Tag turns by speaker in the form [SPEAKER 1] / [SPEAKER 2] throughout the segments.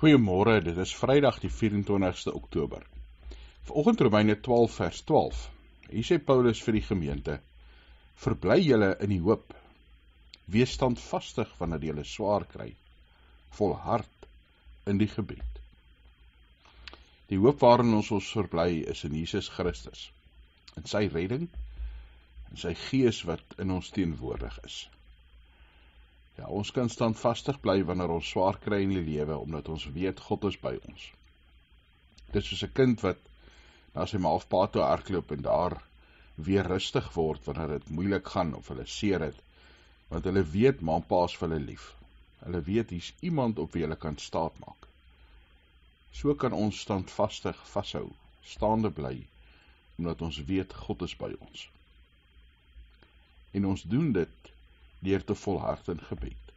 [SPEAKER 1] Goeiemôre, dit is Vrydag die 24ste Oktober. Vanoggend Romeine 12 vers 12. Hier sê Paulus vir die gemeente: Verbly julle in die hoop, wees standvastig wanneer julle swaar kry, volhard in die gebed. Die hoop waarin ons verbly is in Jesus Christus, in sy redding, en sy gees wat in ons teenwoordig is. Ja, ons kan standvastig bly wanneer ons swaar kry in die lewe, omdat ons weet God is by ons. Dit is soos 'n kind wat na sy ma of pa toe hardloop en daar weer rustig word wanneer dit moeilik gaan of hulle seer het, want hulle weet ma en pa is vir hulle lief. Hulle weet hier's iemand op wie hulle kan staat maak. So kan ons standvastig vashou, staande bly, omdat ons weet God is by ons. En ons doen dit deur te volhard in gebed,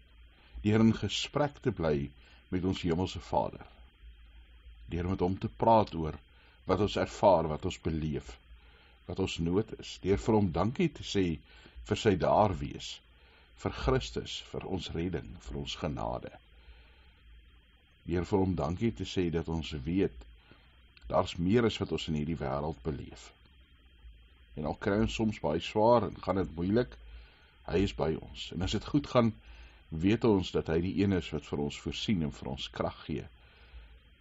[SPEAKER 1] deur in gesprek te bly met ons hemelse Vader, deur met hom te praat oor wat ons ervaar, wat ons beleef, wat ons nood is, deur vir hom dankie te sê vir sy daar wees, vir Christus, vir ons redding, vir ons genade, deur vir hom dankie te sê dat ons weet, daar's meer as wat ons in hierdie wêreld beleef. En al kry ons soms baie swaar en gaan dit moeilik, hy is by ons. En as dit goed gaan, weet ons dat hy die een is wat vir ons voorsien en vir ons krag gee,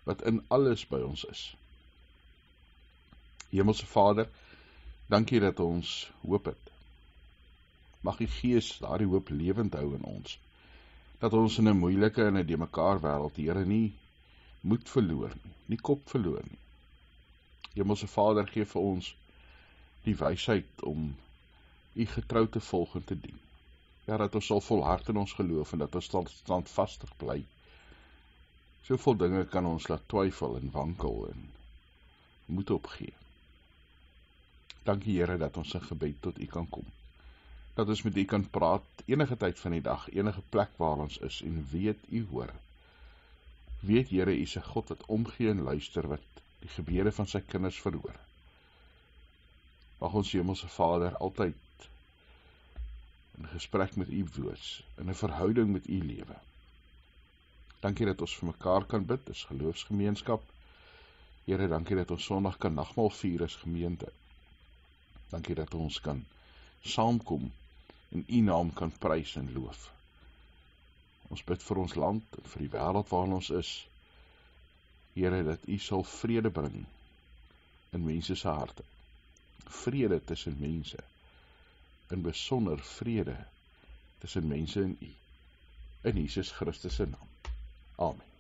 [SPEAKER 1] wat in alles by ons is. Hemelse Vader, dankie dat ons hoop het. Mag die Gees daardie hoop lewend hou in ons, dat ons in 'n moeilike en 'n de mekaar wêreld, Here, nie moed verloor nie, nie kop verloor nie. Hemelse Vader, gee vir ons die wysheid om U getrou te volg en te dien. Ja, dat ons sal volhard in ons geloof en dat ons standvastig bly. Soveel dinge kan ons laat twyfel en wankel en moed opgee. Dankie Here dat ons in gebed tot U kan kom. Dat ons met U kan praat enige tyd van die dag, enige plek waar ons is en weet U hoor. Weet Here, U is 'n God wat omgee en luister, wat die gebede van sy kinders verhoor. Mag ons Hemelse Vader altyd in gesprek met U wees, in 'n verhouding met U lewe. Dankie dat ons vir mekaar kan bid, as geloofsgemeenskap. Here, dankie dat ons Sondag kan nagmaal vier as gemeente. Dankie dat ons kan saamkom en U naam kan prys en loof. Ons bid vir ons land en vir die wêreld waarin ons is. Here, dat U sal vrede bring in mense se harte. Vrede tussen mense, in besonder vrede tussen mense en U, in Jesus Christus se naam. Amen.